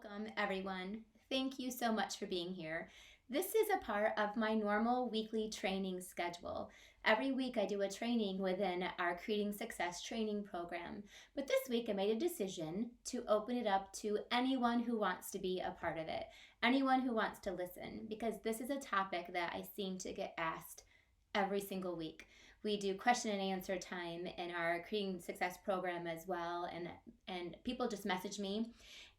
Welcome, everyone. Thank you so much for being here. This is a part of my normal weekly training schedule. Every week I do a training within our Creating Success training program. But this week I made a decision to open it up to anyone who wants to be a part of it, anyone who wants to listen, because this is a topic that I seem to get asked every single week. We do question and answer time in our Creating Success program as well, and people just message me,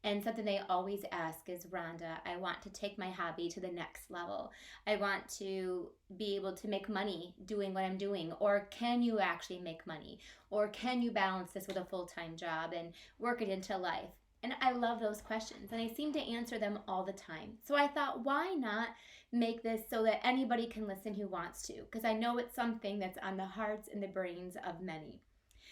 and something they always ask is, Rhonda, I want to take my hobby to the next level. I want to be able to make money doing what I'm doing, or can you actually make money, or can you balance this with a full-time job and work it into life? And I love those questions, and I seem to answer them all the time. So I thought, why not make this so that anybody can listen who wants to? Because I know it's something that's on the hearts and the brains of many.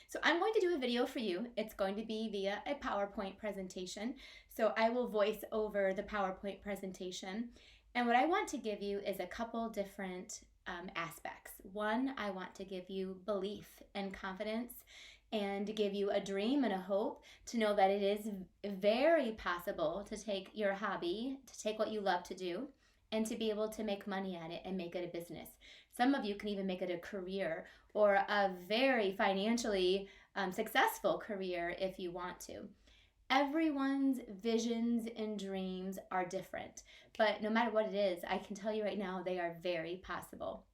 So I'm going to do a video for you. It's going to be via a PowerPoint presentation. So I will voice over the PowerPoint presentation. And what I want to give you is a couple different aspects. One, I want to give you belief and confidence, and give you a dream and a hope to know that it is very possible to take your hobby, to take what you love to do, and to be able to make money at it and make it a business. Some of you can even make it a career, or a very financially successful career if you want to. Everyone's visions and dreams are different, but no matter what it is, I can tell you right now, they are very possible.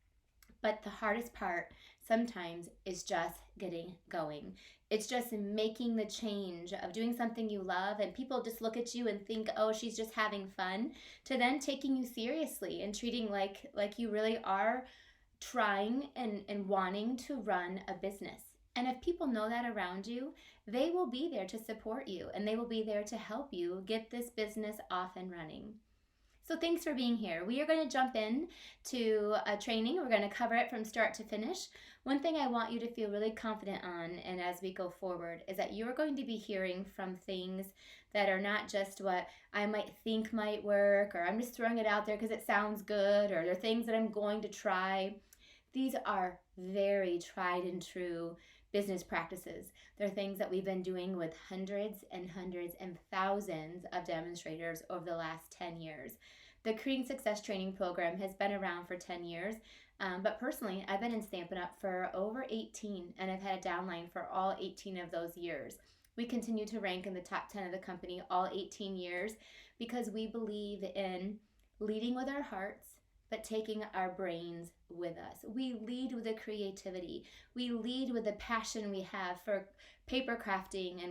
But the hardest part sometimes is just getting going. It's just making the change of doing something you love, and people just look at you and think, oh, she's just having fun, to then taking you seriously and treating like you really are trying and wanting to run a business. And if people know that around you, they will be there to support you, and they will be there to help you get this business off and running. So thanks for being here. We are going to jump in to a training. We're going to cover it from start to finish. One thing I want you to feel really confident on, and as we go forward, is that you're going to be hearing from things that are not just what I might think might work, or I'm just throwing it out there because it sounds good, or they're things that I'm going to try. These are very tried and true business practices. They're things that we've been doing with hundreds and hundreds and thousands of demonstrators over the last 10 years. The Creating Success training program has been around for 10 years, but personally, I've been in Stampin' Up! For over 18, and I've had a downline for all 18 of those years. We continue to rank in the top 10 of the company all 18 years because we believe in leading with our hearts, but taking our brains with us. We lead with the creativity. We lead with the passion we have for paper crafting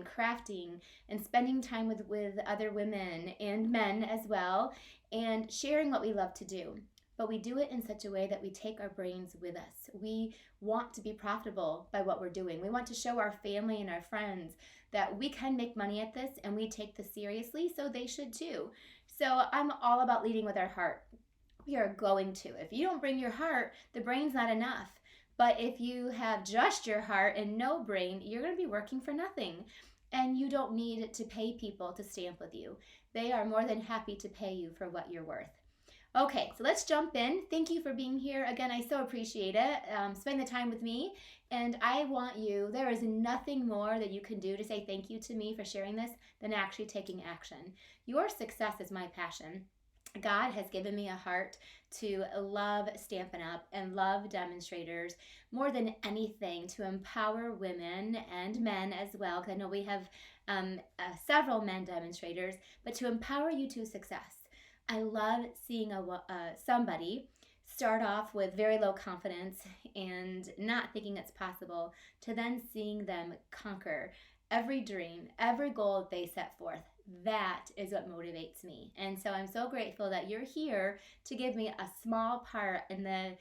and spending time with other women and men as well, and sharing what we love to do. But we do it in such a way that we take our brains with us. We want to be profitable by what we're doing. We want to show our family and our friends that we can make money at this, and we take this seriously, so they should too. So I'm all about leading with our heart. We are going to. If you don't bring your heart, the brain's not enough. But if you have just your heart and no brain, you're going to be working for nothing. And you don't need to pay people to stamp with you. They are more than happy to pay you for what you're worth. Okay, so let's jump in. Thank you for being here. Again, I so appreciate it. Spend the time with me. And I want you, there is nothing more that you can do to say thank you to me for sharing this than actually taking action. Your success is my passion. God has given me a heart to love Stampin' Up! And love demonstrators more than anything, to empower women and men as well, because I know we have several men demonstrators, but to empower you to success. I love seeing somebody start off with very low confidence and not thinking it's possible, to then seeing them conquer every dream, every goal that they set forth. That is what motivates me. And so I'm so grateful that you're here to give me a small part in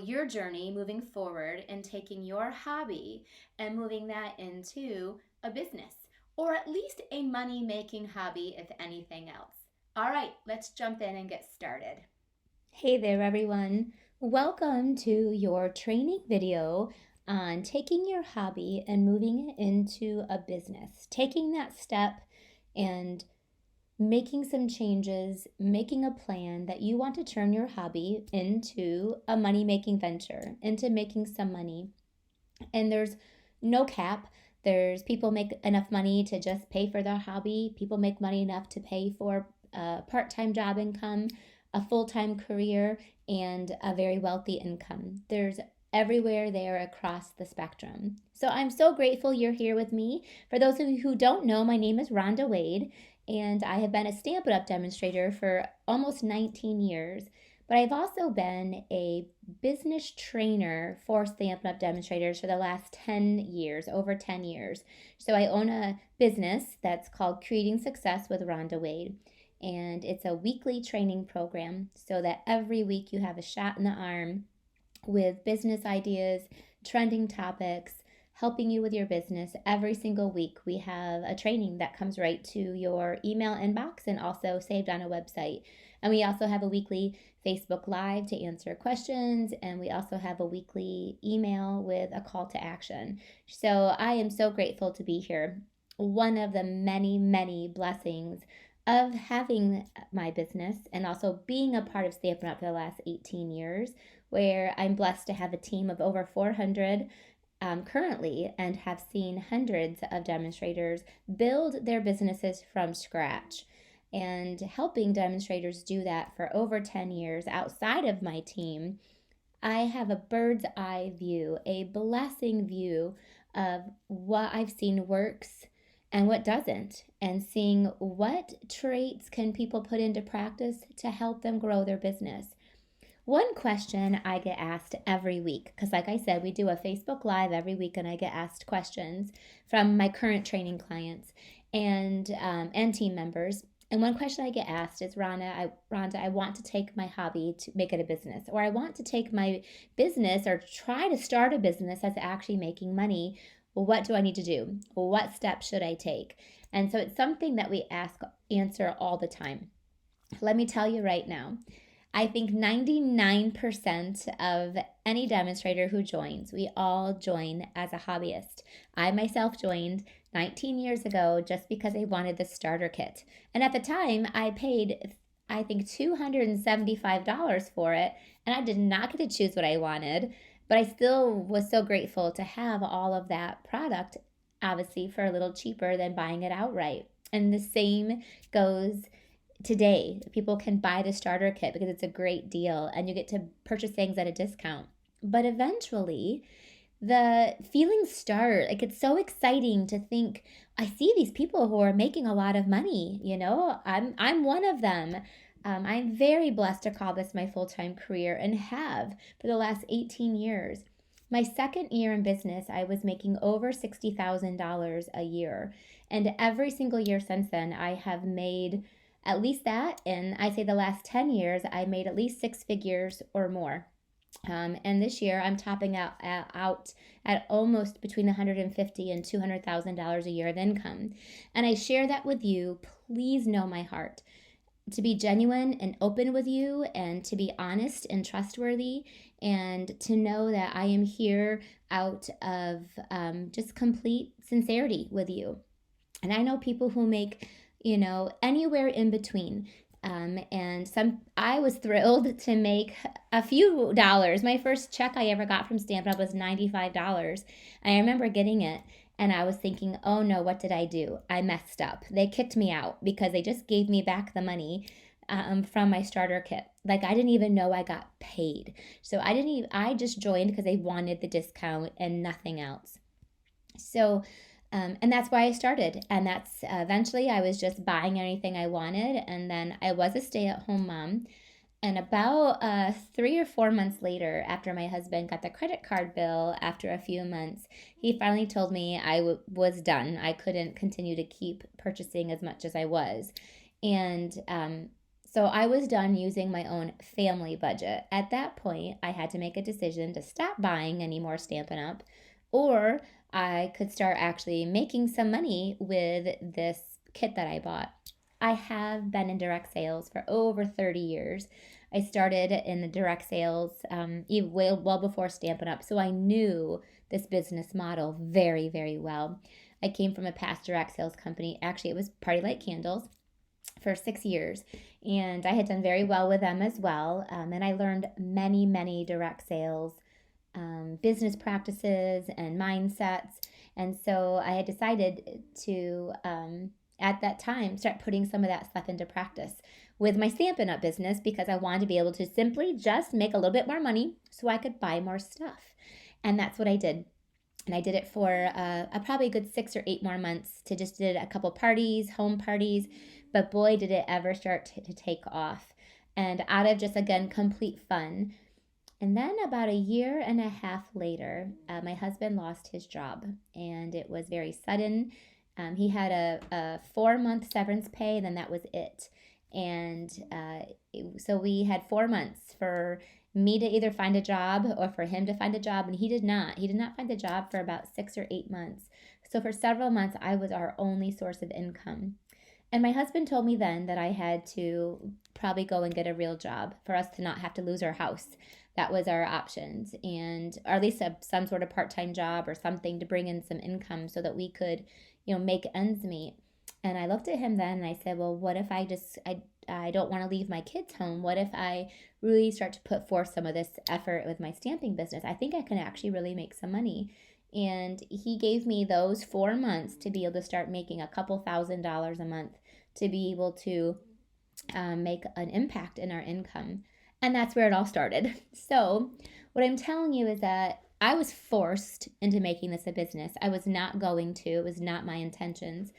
your journey moving forward, and taking your hobby and moving that into a business, or at least a money-making hobby, if anything else. All right, let's jump in and get started. Hey there, everyone. Welcome to your training video on taking your hobby and moving it into a business, taking that step and making some changes, making a plan that you want to turn your hobby into a money-making venture, into making some money. And there's no cap. There's people make enough money to just pay for their hobby. People make money enough to pay for a part-time job income, a full-time career, and a very wealthy income. There's everywhere there across the spectrum. So I'm so grateful you're here with me. For those of you who don't know, my name is Rhonda Wade, and I have been a Stampin' Up! Demonstrator for almost 19 years. But I've also been a business trainer for Stampin' Up! Demonstrators for the last 10 years, over 10 years. So I own a business that's called Creating Success with Ronda Wade. And it's a weekly training program so that every week you have a shot in the arm with business ideas, trending topics, helping you with your business. Every single week we have a training that comes right to your email inbox and also saved on a website. And we also have a weekly Facebook Live to answer questions, and we also have a weekly email with a call to action. So I am so grateful to be here. One of the many, many blessings of having my business and also being a part of Stampin' Up! For the last 18 years, where I'm blessed to have a team of over 400 currently and have seen hundreds of demonstrators build their businesses from scratch. And helping demonstrators do that for over 10 years outside of my team, I have a bird's eye view, a blessing view of what I've seen works and what doesn't, and seeing what traits can people put into practice to help them grow their business. One question I get asked every week, because like I said, we do a Facebook Live every week, and I get asked questions from my current training clients and team members. And one question I get asked is, Rhonda, I want to take my hobby to make it a business, or I want to take my business or try to start a business that's actually making money. What do I need to do? What steps should I take? And so it's something that we answer all the time. Let me tell you right now, I think 99% of any demonstrator who joins, we all join as a hobbyist. I myself joined 19 years ago just because I wanted the starter kit. And at the time, I paid, I think, $275 for it, and I did not get to choose what I wanted, but I still was so grateful to have all of that product, obviously for a little cheaper than buying it outright. And the same goes today. People can buy the starter kit because it's a great deal and you get to purchase things at a discount. But eventually, the feelings start. Like, it's so exciting to think, I see these people who are making a lot of money. I'm one of them. I'm very blessed to call this my full-time career and have for the last 18 years. My second year in business, I was making over $60,000 a year. And every single year since then, I have made at least that. And I say the last 10 years, I made at least six figures or more. And this year, I'm topping out at almost between $150,000 and $200,000 a year of income. And I share that with you. Please know my heart. To be genuine and open with you, and to be honest and trustworthy, and to know that I am here out of just complete sincerity with you. And I know people who make, anywhere in between. I was thrilled to make a few dollars. My first check I ever got from Stampin' Up! Was $95. And I remember getting it, and I was thinking, oh no, what did I do? I messed up. They kicked me out because they just gave me back the money from my starter kit. Like, I didn't even know I got paid. So I just joined because they wanted the discount and nothing else. So, and that's why I started. And that's eventually I was just buying anything I wanted. And then I was a stay-at-home mom. And about 3 or 4 months later, after my husband got the credit card bill, after a few months, he finally told me I was done. I couldn't continue to keep purchasing as much as I was. And so I was done using my own family budget. At that point, I had to make a decision to stop buying any more Stampin' Up! Or I could start actually making some money with this kit that I bought. I have been in direct sales for over 30 years. I started in the direct sales well before Stampin' Up!, so I knew this business model very, very well. I came from a past direct sales company. Actually, it was Party Light Candles for 6 years, and I had done very well with them as well. And I learned many, many direct sales business practices and mindsets. And so I had decided to, at that time, start putting some of that stuff into practice with my Stampin' Up! Business, because I wanted to be able to simply just make a little bit more money so I could buy more stuff. And that's what I did. And I did it for probably a good 6 or 8 more months, to just did a couple parties, home parties. But boy, did it ever start to take off. And out of just, again, complete fun. And then about a year and a half later, my husband lost his job, and it was very sudden. He had a 4-month severance pay, and then that was it. And so we had 4 months for me to either find a job or for him to find a job, and he did not. He did not find a job for about 6 or 8 months. So for several months, I was our only source of income. And my husband told me then that I had to probably go and get a real job for us to not have to lose our house. That was our options, and or at least some sort of part-time job or something to bring in some income so that we could, make ends meet. And I looked at him then and I said, well, what if I don't want to leave my kids home? What if I really start to put forth some of this effort with my stamping business? I think I can actually really make some money. And he gave me those 4 months to be able to start making a couple $1,000s a month, to be able to make an impact in our income. And that's where it all started. So what I'm telling you is that I was forced into making this a business. I was not going to. It was not my intentions.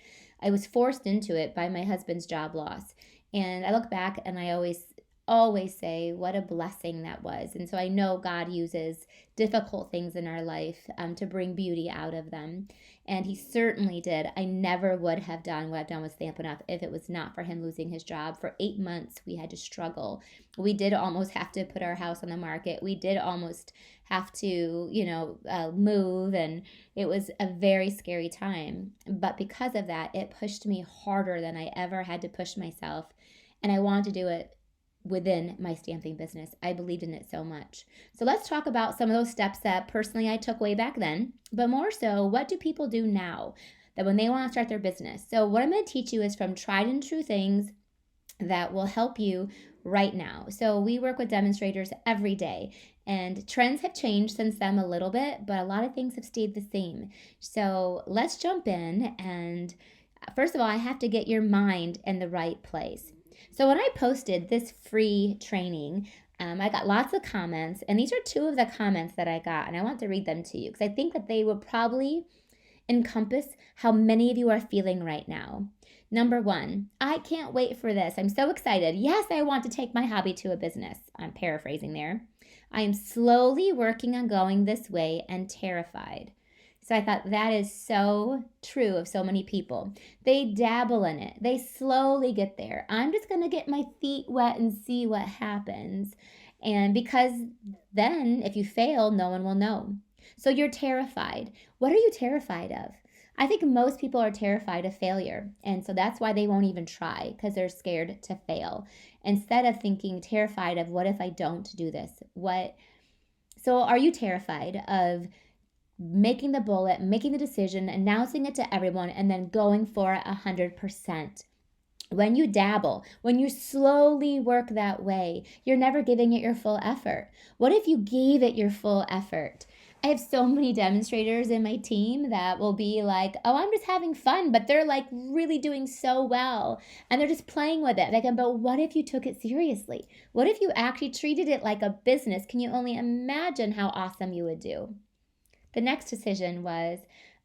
I was forced into it by my husband's job loss. And I look back and I always say what a blessing that was. And so I know God uses difficult things in our life to bring beauty out of them. And he certainly did. I never would have done what I've done with Stampin' Up! If it was not for him losing his job. For 8 months, we had to struggle. We did almost have to put our house on the market. We did almost have to, move. And it was a very scary time. But because of that, it pushed me harder than I ever had to push myself. And I wanted to do it within my stamping business. I believed in it so much. So let's talk about some of those steps that personally I took way back then, but more so, what do people do now that when they want to start their business? So what I'm going to teach you is from tried and true things that will help you right now. So we work with demonstrators every day, and trends have changed since then a little bit, but a lot of things have stayed the same. So let's jump in. And first of all, I have to get your mind in the right place. So when I posted this free training, I got lots of comments, and these are 2 of the comments that I got, and I want to read them to you because I think that they will probably encompass how many of you are feeling right now. Number 1, I can't wait for this. I'm so excited. Yes, I want to take my hobby to a business. I'm paraphrasing there. I am slowly working on going this way and terrified. So I thought that is so true of so many people. They dabble in it. They slowly get there. I'm just going to get my feet wet and see what happens. And because then if you fail, no one will know. So you're terrified. What are you terrified of? I think most people are terrified of failure. And so that's why they won't even try, because they're scared to fail. Instead of thinking terrified of what if I don't do this? So are you terrified of making the bullet, making the decision, announcing it to everyone, and then going for 100%. When you dabble, when you slowly work that way, you're never giving it your full effort. What if you gave it your full effort? I have so many demonstrators in my team that will be like, oh, I'm just having fun, but they're like really doing so well, and they're just playing with it. But what if you took it seriously? What if you actually treated it like a business? Can you only imagine how awesome you would do? The next decision was,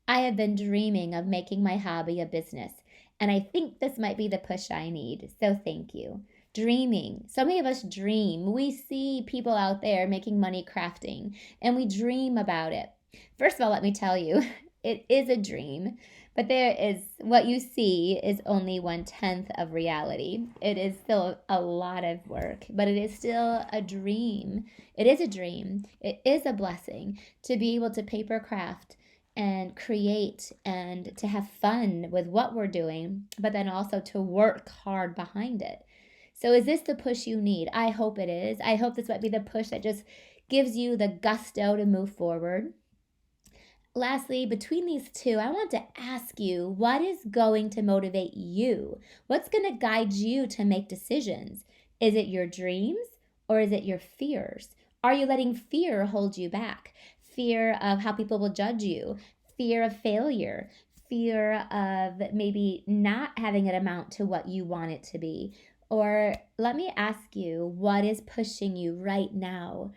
I have been dreaming of making my hobby a business, and I think this might be the push I need. So thank you. Dreaming. So many of us dream. We see people out there making money crafting, and we dream about it. First of all, let me tell you, it is a dream, but what you see is only 1/10 of reality. It is still a lot of work, but it is still a dream. It is a dream. It is a blessing to be able to paper craft and create and to have fun with what we're doing, but then also to work hard behind it. So is this the push you need? I hope it is. I hope this might be the push that just gives you the gusto to move forward. Lastly, between these 2, I want to ask you, what is going to motivate you? What's going to guide you to make decisions? Is it your dreams or is it your fears? Are you letting fear hold you back? Fear of how people will judge you, fear of failure, fear of maybe not having it amount to what you want it to be. Or let me ask you, what is pushing you right now?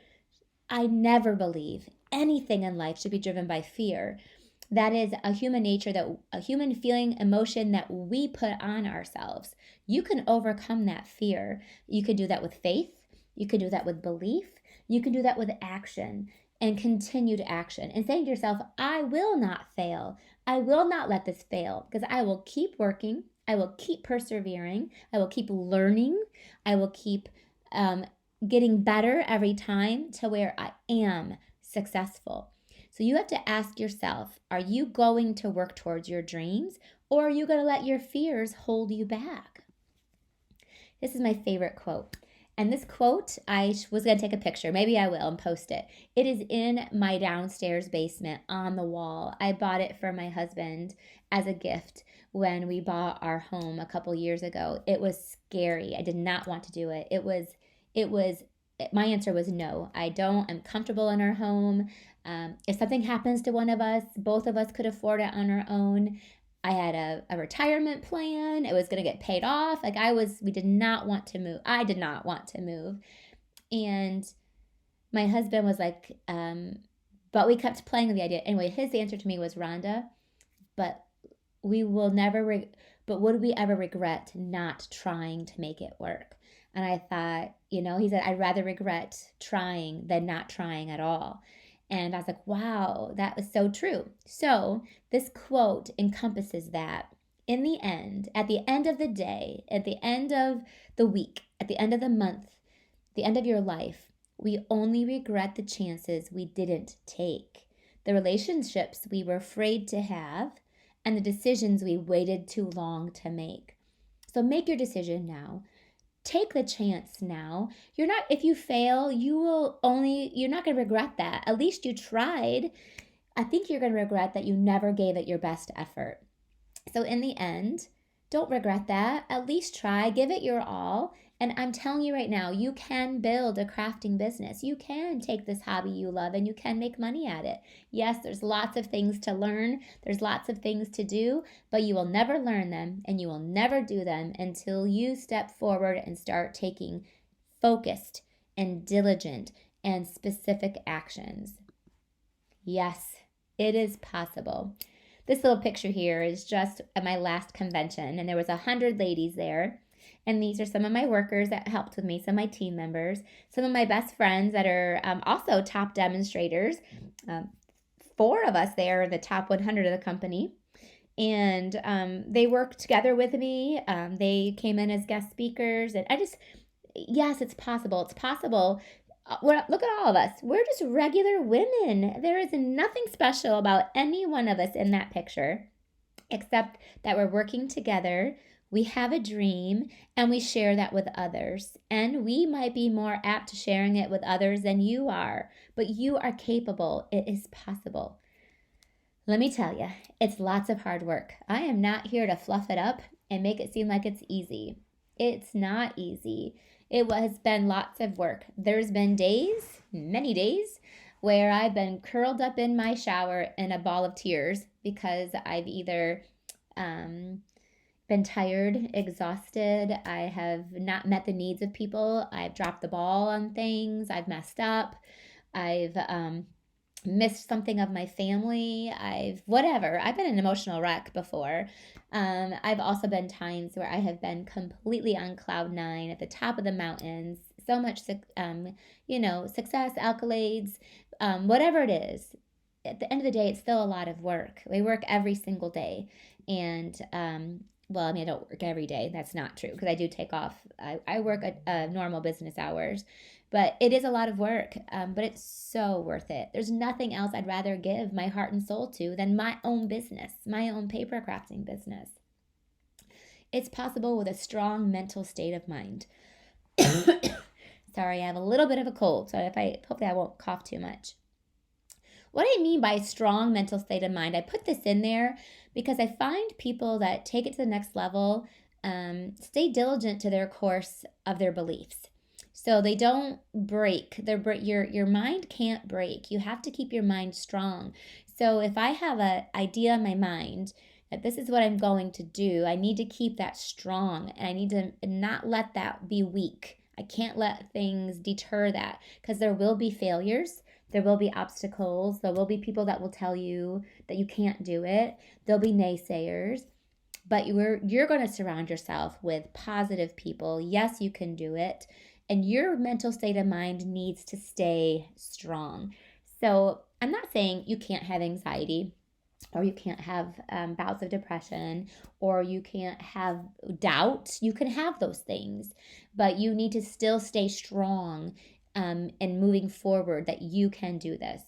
I never believe anything in life should be driven by fear. That is a human nature, that a human feeling, emotion that we put on ourselves. You can overcome that fear. You can do that with faith. You can do that with belief. You can do that with action and continued action and saying to yourself, I will not fail. I will not let this fail, because I will keep working. I will keep persevering. I will keep learning. I will keep getting better every time to where I am successful. So you have to ask yourself, are you going to work towards your dreams, or are you going to let your fears hold you back? This is my favorite quote. And this quote, I was going to take a picture. Maybe I will and post it. It is in my downstairs basement on the wall. I bought it for my husband as a gift when we bought our home a couple years ago. It was scary. I did not want to do it. My answer was no. I'm comfortable in our home. If something happens to one of us, both of us could afford it on our own. I had a retirement plan. It was going to get paid off. We did not want to move. I did not want to move. And my husband was like, but we kept playing with the idea. Anyway, his answer to me was, Rhonda, but would we ever regret not trying to make it work? And I thought, he said, I'd rather regret trying than not trying at all. And I was like, wow, that was so true. So this quote encompasses that. In the end, at the end of the day, at the end of the week, at the end of the month, the end of your life, we only regret the chances we didn't take, the relationships we were afraid to have, and the decisions we waited too long to make. So make your decision now. Take the chance now. If you fail, you're not going to regret that. At least you tried. I think you're going to regret that you never gave it your best effort. So in the end, don't regret that. At least try, give it your all. And I'm telling you right now, you can build a crafting business. You can take this hobby you love and you can make money at it. Yes, there's lots of things to learn. There's lots of things to do, but you will never learn them and you will never do them until you step forward and start taking focused and diligent and specific actions. Yes, it is possible. This little picture here is just at my last convention, and there was 100 ladies there. And these are some of my workers that helped with me, some of my team members, some of my best friends that are also top demonstrators. 4 of us there are the top 100 of the company. And they worked together with me. They came in as guest speakers. And yes, it's possible. It's possible. Look at all of us. We're just regular women. There is nothing special about any one of us in that picture, except that we're working together. We have a dream and we share that with others. And we might be more apt to sharing it with others than you are, but you are capable. It is possible. Let me tell you, it's lots of hard work. I am not here to fluff it up and make it seem like it's easy. It's not easy. It has been lots of work. There's been days, many days, where I've been curled up in my shower in a ball of tears because I've either been tired, exhausted. I have not met the needs of people. I've dropped the ball on things. I've messed up. I've missed something of my family. I've been an emotional wreck before. I've also been times where I have been completely on cloud 9 at the top of the mountains. So much, success, accolades, whatever it is. At the end of the day, it's still a lot of work. We work every single day. And I don't work every day. That's not true because I do take off. I work at normal business hours, but it is a lot of work, but it's so worth it. There's nothing else I'd rather give my heart and soul to than my own business, my own paper crafting business. It's possible with a strong mental state of mind. Sorry, I have a little bit of a cold, so hopefully I won't cough too much. What I mean by strong mental state of mind, I put this in there because I find people that take it to the next level stay diligent to their course of their beliefs. So they don't break. Your mind can't break. You have to keep your mind strong. So if I have an idea in my mind that this is what I'm going to do, I need to keep that strong, and I need to not let that be weak. I can't let things deter that, because there will be failures. There will be obstacles. There will be people that will tell you that you can't do it. There'll be naysayers, but you're going to surround yourself with positive people. Yes, you can do it. And your mental state of mind needs to stay strong. So I'm not saying you can't have anxiety, or you can't have bouts of depression, or you can't have doubt. You can have those things, but you need to still stay strong and moving forward, that you can do this.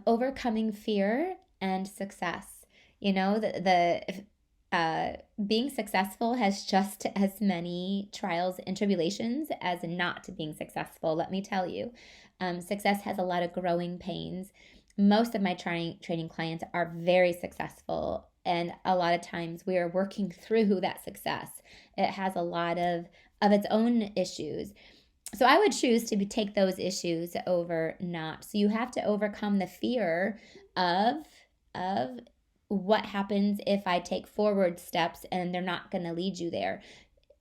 Overcoming fear and success. Being successful has just as many trials and tribulations as not being successful, let me tell you. Success has a lot of growing pains. Most of my training clients are very successful, and a lot of times we are working through that success. It has a lot of its own issues. So I would choose to take those issues over not. So you have to overcome the fear of what happens if I take forward steps and they're not going to lead you there.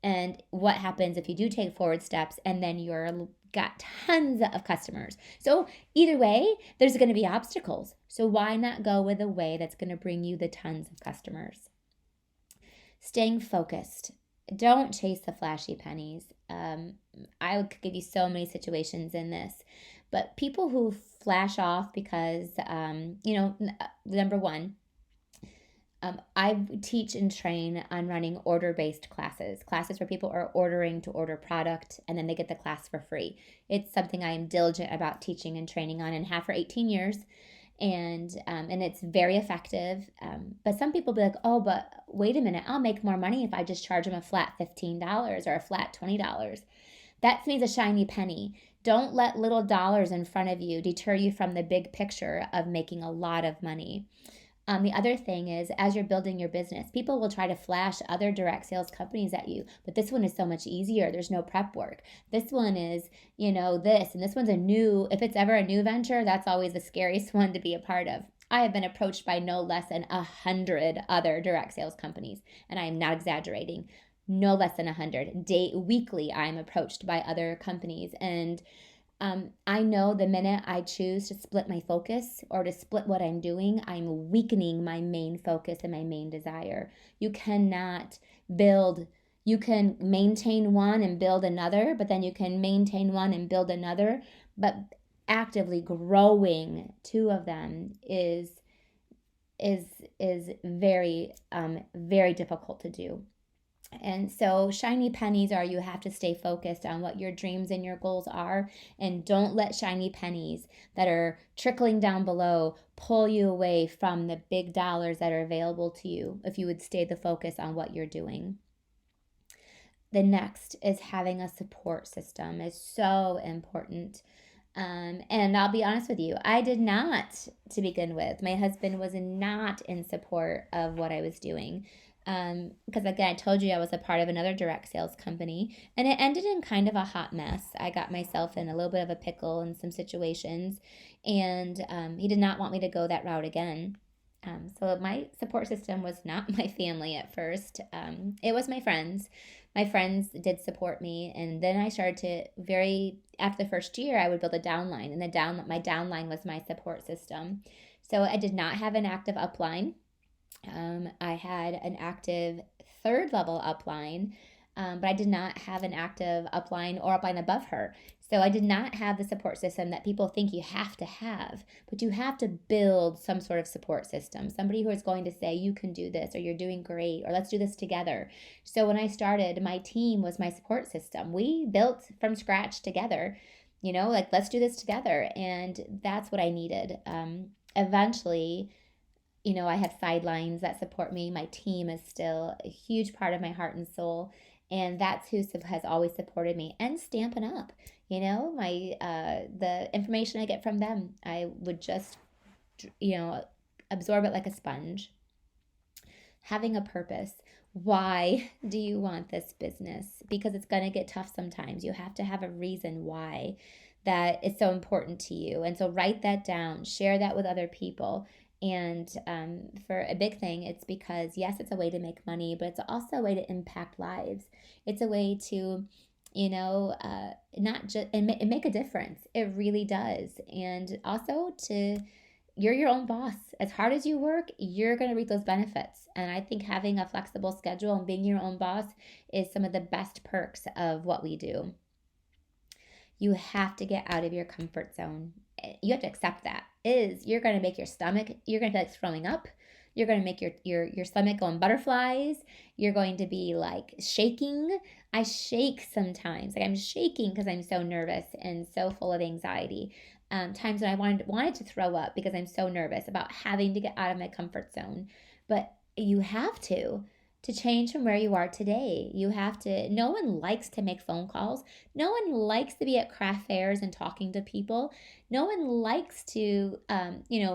And what happens if you do take forward steps and then you're got tons of customers. So either way, there's going to be obstacles. So why not go with a way that's going to bring you the tons of customers? Staying focused. Don't chase the flashy pennies. I could give you so many situations in this, but people who flash off because, number one, I teach and train on running order-based classes where people are ordering to order product and then they get the class for free. It's something I am diligent about teaching and training on, and have for 18 years. And it's very effective. But some people be like, oh, but wait a minute, I'll make more money if I just charge them a flat $15 or a flat $20. That means a shiny penny. Don't let little dollars in front of you deter you from the big picture of making a lot of money. The other thing is, as you're building your business, people will try to flash other direct sales companies at you, but this one is so much easier. There's no prep work. This one is, this, and this one's if it's ever a new venture, that's always the scariest one to be a part of. I have been approached by no less than 100 other direct sales companies, and I am not exaggerating. No less than 100. Weekly, I'm approached by other companies, and I know the minute I choose to split my focus or to split what I'm doing, I'm weakening my main focus and my main desire. You can maintain one and build another, but then you can maintain one and build another. But actively growing two of them is very, very difficult to do. And so shiny pennies are, you have to stay focused on what your dreams and your goals are, and don't let shiny pennies that are trickling down below pull you away from the big dollars that are available to you if you would stay the focus on what you're doing. The next is having a support system is so important. And I'll be honest with you, I did not to begin with. My husband was not in support of what I was doing. Because again, I told you I was a part of another direct sales company, and it ended in kind of a hot mess. I got myself in a little bit of a pickle in some situations, and he did not want me to go that route again. So my support system was not my family at first. It was my friends. My friends did support me, and then I started to after the first year, I would build a downline, and my downline was my support system. So I did not have an active upline. I had an active third level upline, but I did not have an active upline or upline above her. So I did not have the support system that people think you have to have, but you have to build some sort of support system. Somebody who is going to say, you can do this, or you're doing great, or let's do this together. So when I started, my team was my support system. We built from scratch together, let's do this together. And that's what I needed. Eventually, I have sidelines that support me. My team is still a huge part of my heart and soul, and that's who has always supported me. And Stampin' Up, the information I get from them, I would just, absorb it like a sponge. Having a purpose. Why do you want this business? Because it's going to get tough sometimes. You have to have a reason why. that is so important to you. And so write that down, share that with other people. And for a big thing, it's because, yes, it's a way to make money, but it's also a way to impact lives. It's a way to, not just and make a difference. It really does. And also you're your own boss. As hard as you work, you're going to reap those benefits. And I think having a flexible schedule and being your own boss is some of the best perks of what we do. You have to get out of your comfort zone. You have to accept that. You're going to make your stomach, you're going to feel like throwing up. You're going to make your stomach go in butterflies. You're going to be like shaking. I shake sometimes. Like I'm shaking because I'm so nervous and so full of anxiety. Times when I wanted to throw up because I'm so nervous about having to get out of my comfort zone. But you have to change from where you are today. You have to. No one likes to make phone calls. No one likes to be at craft fairs and talking to people. No one likes to,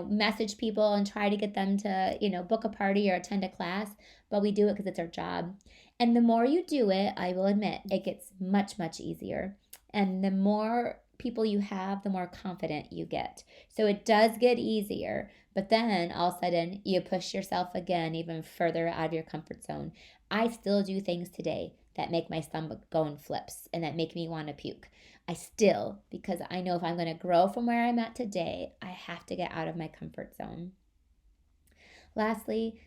message people and try to get them to, book a party or attend a class. But we do it because it's our job. And the more you do it, I will admit, it gets much, much easier. And the more people you have, the more confident you get. So it does get easier. But then all of a sudden, you push yourself again even further out of your comfort zone. I still do things today that make my stomach go in flips and that make me want to puke. Because I know if I'm going to grow from where I'm at today, I have to get out of my comfort zone. Lastly,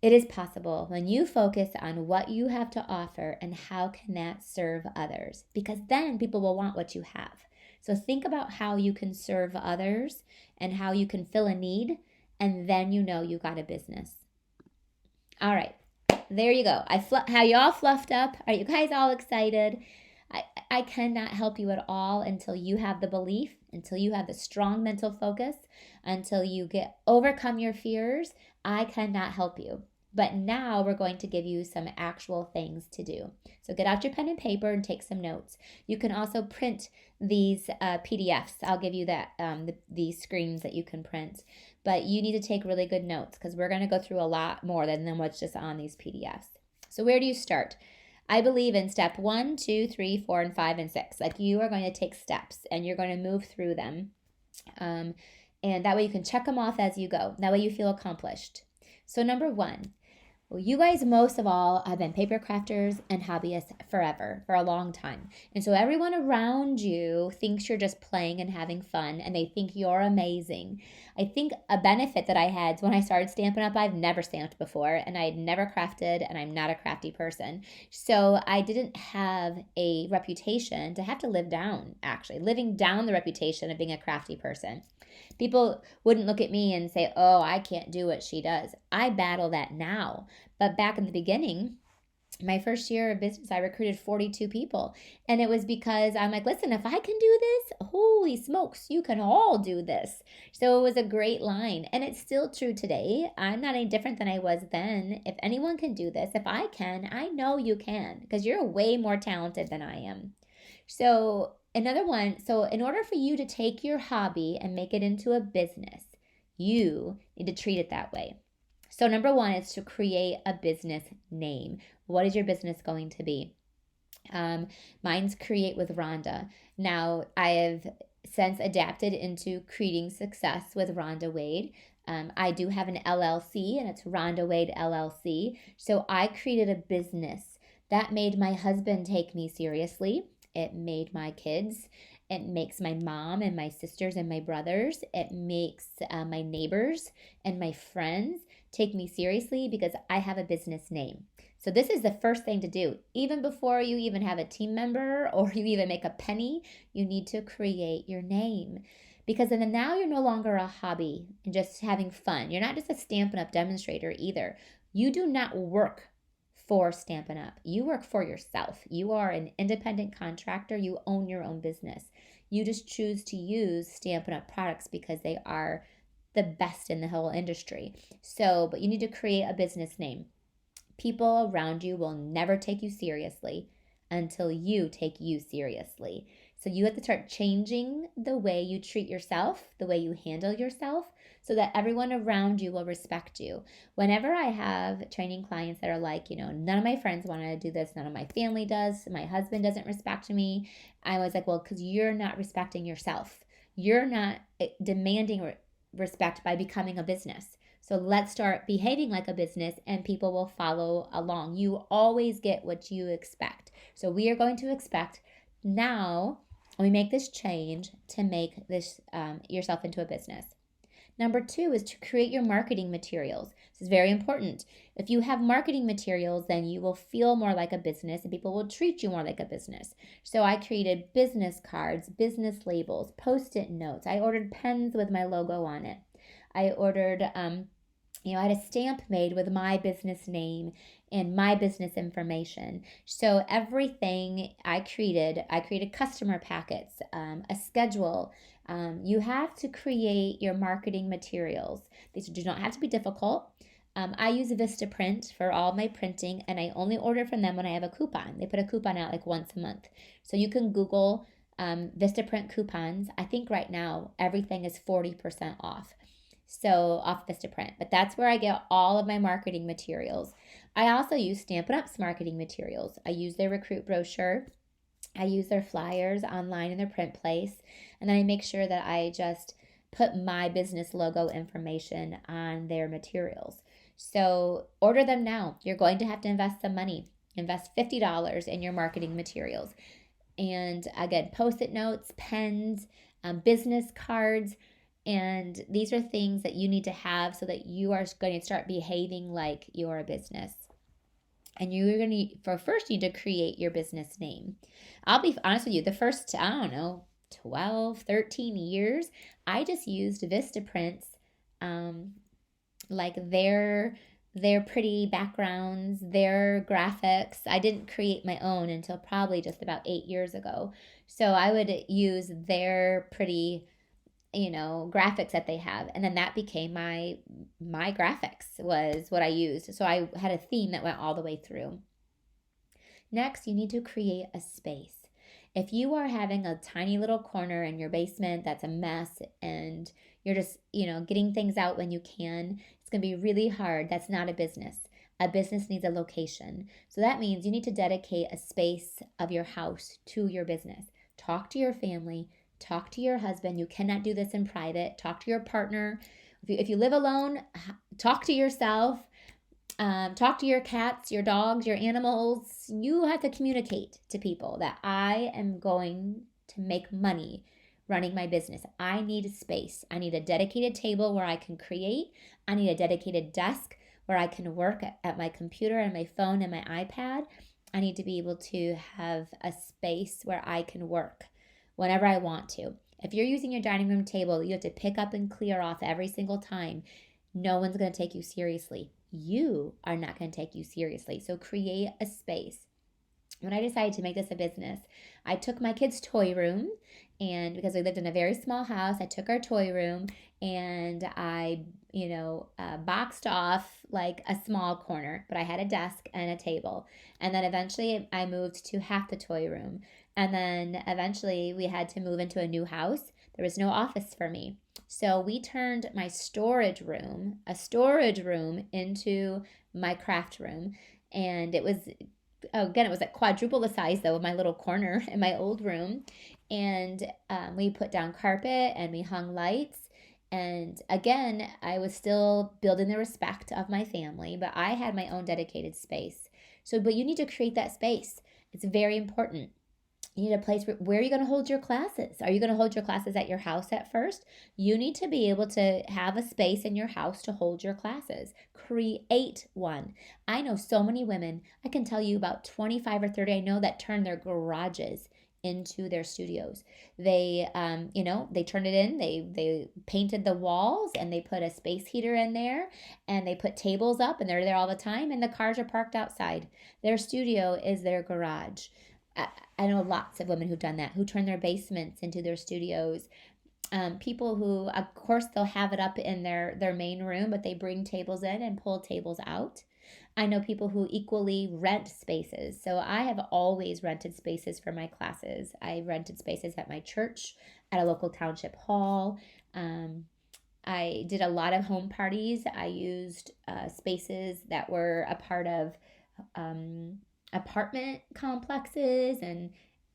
it is possible when you focus on what you have to offer and how can that serve others, because then people will want what you have. So think about how you can serve others and how you can fill a need, and then you got a business. All right, there you go. How you all fluffed up? Are you guys all excited? I cannot help you at all until you have the belief, until you have the strong mental focus, until you overcome your fears. I cannot help you. But now we're going to give you some actual things to do. So get out your pen and paper and take some notes. You can also print these PDFs. I'll give you that these screens that you can print. But you need to take really good notes because we're going to go through a lot more than what's just on these PDFs. So where do you start? I believe in step 1, 2, 3, 4, and 5, and 6. Like you are going to take steps and you're going to move through them. And that way you can check them off as you go. That way you feel accomplished. So number 1, well, you guys most of all have been paper crafters and hobbyists forever, for a long time. And so everyone around you thinks you're just playing and having fun, and they think you're amazing. I think a benefit that I had when I started Stampin' Up, I've never stamped before, and I had never crafted, and I'm not a crafty person. So I didn't have a reputation to have to live down, actually, living down the reputation of being a crafty person. People wouldn't look at me and say, oh, I can't do what she does. I battle that now. But back in the beginning, my first year of business, I recruited 42 people. And it was because I'm like, listen, if I can do this, holy smokes, you can all do this. So it was a great line. And it's still true today. I'm not any different than I was then. If anyone can do this, if I can, I know you can, because you're way more talented than I am. So another one, so in order for you to take your hobby and make it into a business, you need to treat it that way. So number 1 is to create a business name. What is your business going to be? Mine's Create with Ronda. Now, I have since adapted into Creating Success with Ronda Wade. I do have an LLC, and it's Ronda Wade LLC. So I created a business that made my husband take me seriously. It made my kids. It makes my mom and my sisters and my brothers. It makes my neighbors and my friends take me seriously because I have a business name. So this is the first thing to do. Even before you even have a team member or you even make a penny, you need to create your name. Because then now you're no longer a hobby and just having fun. You're not just a Stampin' Up! Demonstrator either. You do not work for Stampin' Up! You work for yourself. You are an independent contractor. You own your own business. You just choose to use Stampin' Up! Products because they are the best in the whole industry. So, but you need to create a business name. People around you will never take you seriously until you take you seriously. So you have to start changing the way you treat yourself, the way you handle yourself, so that everyone around you will respect you. Whenever I have training clients that are like, none of my friends want to do this, none of my family does, my husband doesn't respect me, I was like, well, because you're not respecting yourself. You're not demanding respect by becoming a business. So let's start behaving like a business and people will follow along. You always get what you expect. So we are going to expect now we make this change to make this yourself into a business. Number 2 is to create your marketing materials. This is very important. If you have marketing materials, then you will feel more like a business and people will treat you more like a business. So I created business cards, business labels, Post-it notes. I ordered pens with my logo on it. I ordered, I had a stamp made with my business name and my business information. So everything I created customer packets, a schedule. You have to create your marketing materials. These do not have to be difficult. I use Vistaprint for all my printing, and I only order from them when I have a coupon. They put a coupon out like once a month. So you can Google Vistaprint coupons. I think right now everything is 40% off. So off Vistaprint, but that's where I get all of my marketing materials. I also use Stampin' Up's marketing materials. I use their recruit brochure. I use their flyers online in their print place. And then I make sure that I just put my business logo information on their materials. So order them now. You're going to have to invest some money. Invest $50 in your marketing materials. And again, Post-it notes, pens, business cards. And these are things that you need to have so that you are going to start behaving like you're a business. And you're going to, first, you need to create your business name. I'll be honest with you, the first, 12, 13 years, I just used Vistaprint's, like their pretty backgrounds, their graphics. I didn't create my own until probably just about 8 years ago. So I would use their pretty graphics that they have, and then that became my graphics was what I used. So I had a theme that went all the way through. Next, you need to create a space. If you are having a tiny little corner in your basement that's a mess and you're just getting things out when you can, it's going to be really hard. That's not a business. A business needs a location. So that means you need to dedicate a space of your house to your business. Talk to your family. Talk to your husband. You cannot do this in private. Talk to your partner. If you live alone, talk to yourself. Talk to your cats, your dogs, your animals. You have to communicate to people that I am going to make money running my business. I need a space. I need a dedicated table where I can create. I need a dedicated desk where I can work at my computer and my phone and my iPad. I need to be able to have a space where I can work whenever I want to. If you're using your dining room table, you have to pick up and clear off every single time. No one's going to take you seriously. You are not going to take you seriously. So create a space. When I decided to make this a business, I took my kids' toy room, and because we lived in a very small house, I took our toy room and I, boxed off like a small corner, but I had a desk and a table. And then eventually I moved to half the toy room. And then eventually we had to move into a new house. There was no office for me. So we turned my storage room, into my craft room. And it was like quadruple the size though of my little corner in my old room. And we put down carpet and we hung lights. And again, I was still building the respect of my family, but I had my own dedicated space. But you need to create that space. It's very important. You need a place where are you going to hold your classes? Are you going to hold your classes at your house at first? You need to be able to have a space in your house to hold your classes. Create one. I know so many women, I can tell you about 25 or 30 I know that turn their garages into their studios. They they turned it in, they painted the walls and they put a space heater in there and they put tables up and they're there all the time and the cars are parked outside. Their studio is their garage. I know lots of women who've done that, who turn their basements into their studios. People who, of course, they'll have it up in their main room, but they bring tables in and pull tables out. I know people who equally rent spaces. So I have always rented spaces for my classes. I rented spaces at my church, at a local township hall. Um, I did a lot of home parties. I used spaces that were a part of um, apartment complexes and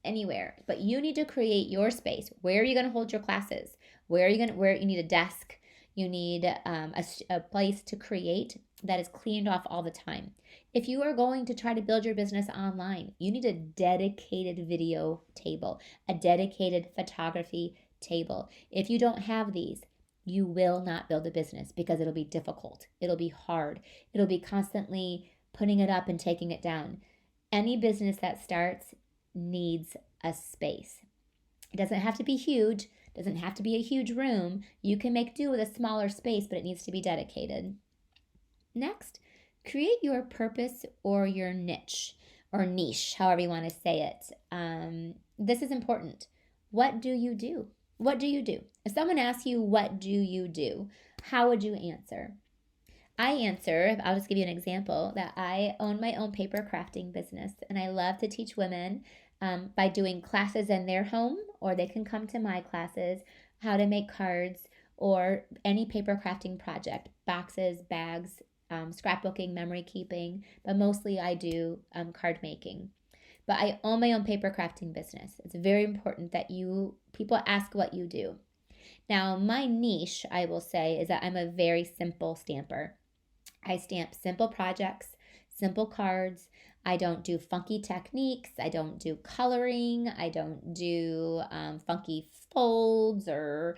anywhere. But you need to create your space. Where are you going to hold your classes? Where you need a desk? You need a place to create that is cleaned off all the time. If you are going to try to build your business online, you need a dedicated video table, a dedicated photography table. If you don't have these, you will not build a business because it'll be difficult. It'll be hard. It'll be constantly putting it up and taking it down. Any business that starts needs a space. It doesn't have to be huge, doesn't have to be a huge room. You can make do with a smaller space, but it needs to be dedicated. Next, create your purpose or your niche or niche, however you want to say it. This is important. What do you do? What do you do? If someone asks you, what do you do? How would you answer? I answer, I'll just give you an example, that I own my own paper crafting business and I love to teach women by doing classes in their home, or they can come to my classes, how to make cards or any paper crafting project, boxes, bags, scrapbooking, memory keeping, but mostly I do card making. But I own my own paper crafting business. It's very important that people ask what you do. Now, my niche, I will say, is that I'm a very simple stamper. I stamp simple projects, simple cards. I don't do funky techniques. I don't do coloring. I don't do funky folds or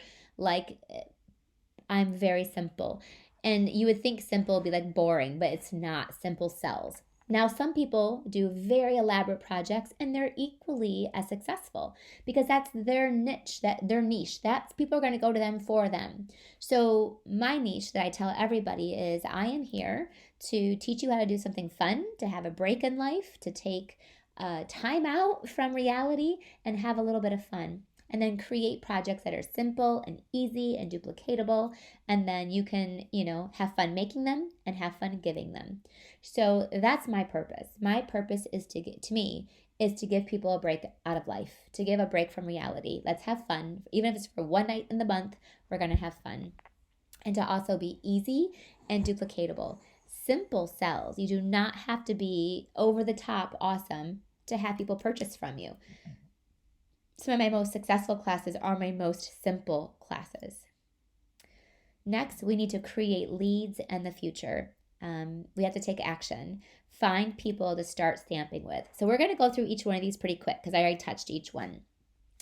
I'm very simple. And you would think simple would be like boring, but it's not. Simple sells. Now, some people do very elaborate projects and they're equally as successful because that's their niche, their niche. That's people are going to go to them for them. So my niche that I tell everybody is I am here to teach you how to do something fun, to have a break in life, to take time out from reality and have a little bit of fun. And then create projects that are simple and easy and duplicatable. And then you can, have fun making them and have fun giving them. So that's my purpose. My purpose is to give people a break out of life, to give a break from reality. Let's have fun. Even if it's for one night in the month, we're going to have fun. And to also be easy and duplicatable. Simple sells. You do not have to be over the top awesome to have people purchase from you. Some of my most successful classes are my most simple classes. Next, we need to create leads and the future. We have to take action. Find people to start stamping with. So we're going to go through each one of these pretty quick because I already touched each one.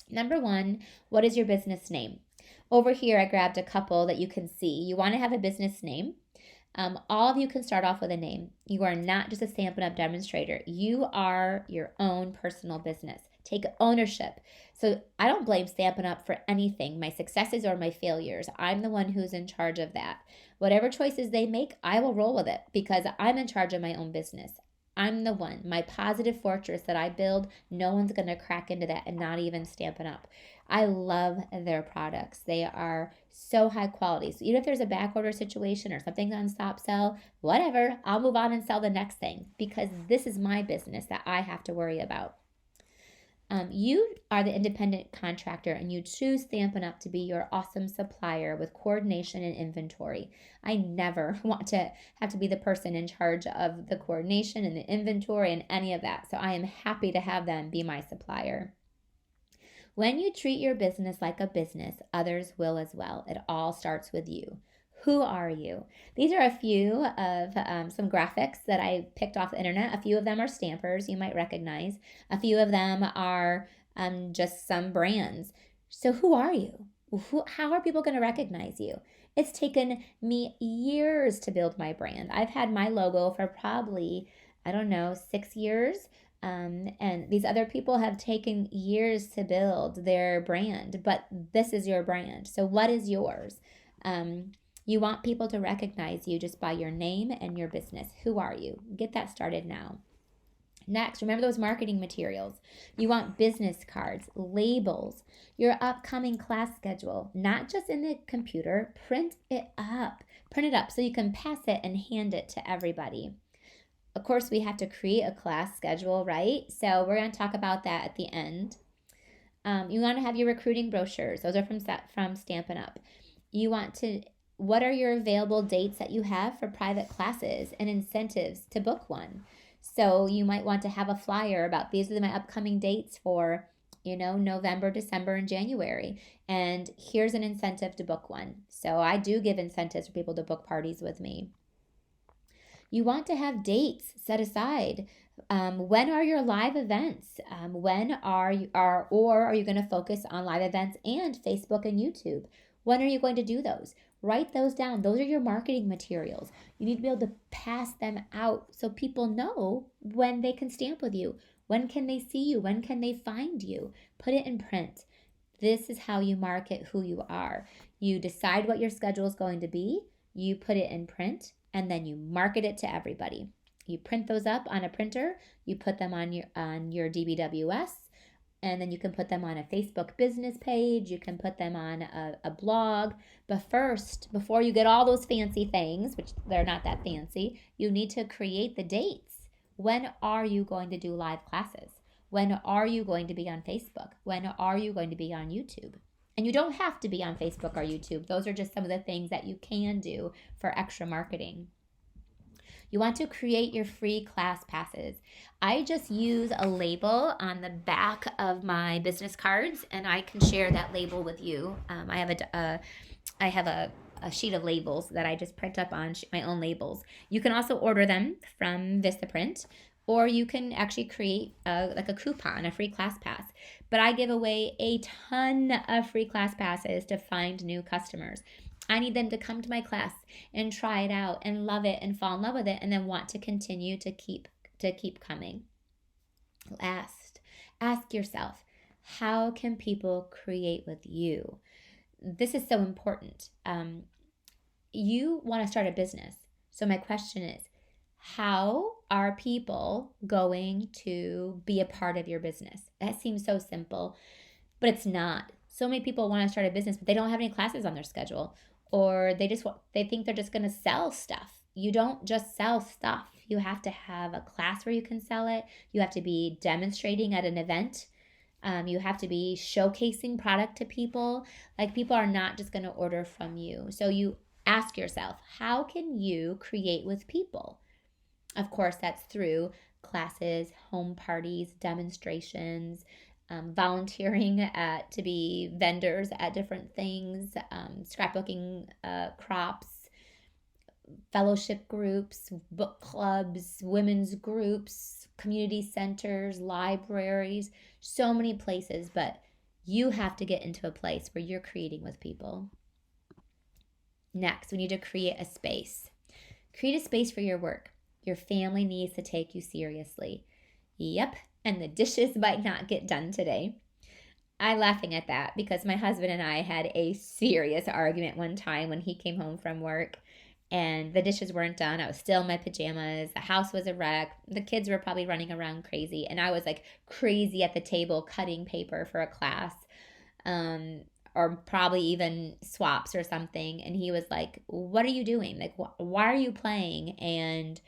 Number one, what is your business name? Over here, I grabbed a couple that you can see. You want to have a business name. All of you can start off with a name. You are not just a Stampin' Up! Demonstrator. You are your own personal business. Take ownership. So I don't blame Stampin' Up! For anything, my successes or my failures. I'm the one who's in charge of that. Whatever choices they make, I will roll with it because I'm in charge of my own business. I'm the one. My positive fortress that I build, no one's going to crack into that, and not even Stampin' Up! I love their products. They are so high quality. So even if there's a back order situation or something's on stop sell, whatever, I'll move on and sell the next thing because this is my business that I have to worry about. You are the independent contractor and you choose Stampin' Up! To be your awesome supplier with coordination and inventory. I never want to have to be the person in charge of the coordination and the inventory and any of that. So I am happy to have them be my supplier. When you treat your business like a business, others will as well. It all starts with you. Who are you? These are a few of some graphics that I picked off the internet. A few of them are stampers you might recognize. A few of them are just some brands. So who are you? How are people going to recognize you? It's taken me years to build my brand. I've had my logo for probably, 6 years. And these other people have taken years to build their brand, but this is your brand. So what is yours? You want people to recognize you just by your name and your business. Who are you? Get that started now. Next, remember those marketing materials. You want business cards, labels, your upcoming class schedule, not just in the computer. Print it up. Print it up so you can pass it and hand it to everybody. Of course, we have to create a class schedule, right? So we're going to talk about that at the end. You want to have your recruiting brochures. Those are from Stampin' Up. You want to, what are your available dates that you have for private classes and incentives to book one? So you might want to have a flyer about these are my upcoming dates for, November, December, and January. And here's an incentive to book one. So I do give incentives for people to book parties with me. You want to have dates set aside. When are your live events? When are you going to focus on live events and Facebook and YouTube? When are you going to do those? Write those down. Those are your marketing materials. You need to be able to pass them out so people know when they can stamp with you. When can they see you? When can they find you? Put it in print. This is how you market who you are. You decide what your schedule is going to be. You put it in print, and then you market it to everybody. You print those up on a printer, you put them on your DBWS, and then you can put them on a Facebook business page, you can put them on a blog. But first, before you get all those fancy things, which they're not that fancy, you need to create the dates. When are you going to do live classes? When are you going to be on Facebook? When are you going to be on YouTube? And you don't have to be on Facebook or YouTube. Those are just some of the things that you can do for extra marketing. You want to create your free class passes. I just use a label on the back of my business cards, and I can share that label with you. I have a sheet of labels that I just print up on my own labels. You can also order them from Vistaprint, or you can actually create a coupon, a free class pass. But I give away a ton of free class passes to find new customers. I need them to come to my class and try it out and love it and fall in love with it and then want to continue to keep coming. Last, ask yourself, how can people create with you? This is so important. You want to start a business. So my question is, how are people going to be a part of your business? That seems so simple, but it's not. So many people want to start a business, but they don't have any classes on their schedule, or they think they're just going to sell stuff. You don't just sell stuff. You have to have a class where you can sell it. You have to be demonstrating at an event. You have to be showcasing product to people. Like, people are not just going to order from you. So you ask yourself, how can you create with people? Of course, that's through classes, home parties, demonstrations, volunteering to be vendors at different things, scrapbooking crops, fellowship groups, book clubs, women's groups, community centers, libraries, so many places. But you have to get into a place where you're creating with people. Next, we need to create a space. Create a space for your work. Your family needs to take you seriously. Yep, and the dishes might not get done today. I'm laughing at that because my husband and I had a serious argument one time when he came home from work and the dishes weren't done. I was still in my pajamas. The house was a wreck. The kids were probably running around crazy. And I was like crazy at the table cutting paper for a class, or probably even swaps or something. And he was like, what are you doing? Like, why are you playing? And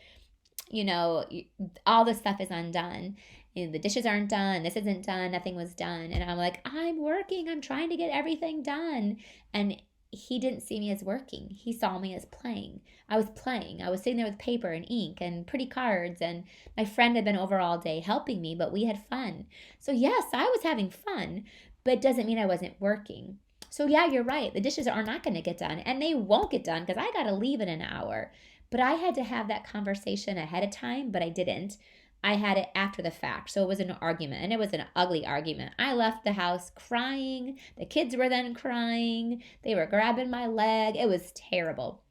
all this stuff is undone. The dishes aren't done. This isn't done. Nothing was done. And I'm like, I'm working. I'm trying to get everything done. And he didn't see me as working. He saw me as playing. I was playing. I was sitting there with paper and ink and pretty cards. And my friend had been over all day helping me, but we had fun. So yes, I was having fun, but it doesn't mean I wasn't working. So yeah, you're right. The dishes are not going to get done, and they won't get done because I got to leave in an hour. But I had to have that conversation ahead of time, but I didn't. I had it after the fact. So it was an argument, and it was an ugly argument. I left the house crying. The kids were then crying. They were grabbing my leg. It was terrible.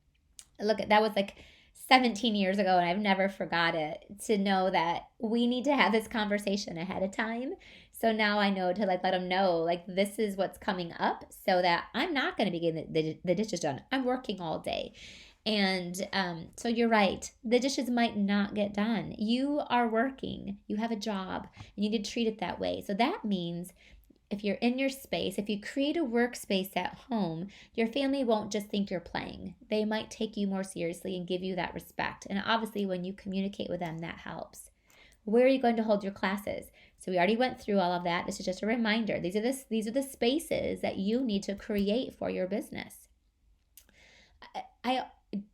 Look, that was like 17 years ago, and I've never forgot it, to know that we need to have this conversation ahead of time. So now I know to let them know, like, this is what's coming up, so that I'm not going to be getting the dishes done. I'm working all day. And so you're right. The dishes might not get done. You are working. You have a job. You need to treat it that way. So that means if you're in your space, if you create a workspace at home, your family won't just think you're playing. They might take you more seriously and give you that respect. And obviously, when you communicate with them, that helps. Where are you going to hold your classes? So we already went through all of that. This is just a reminder. These are the spaces that you need to create for your business. I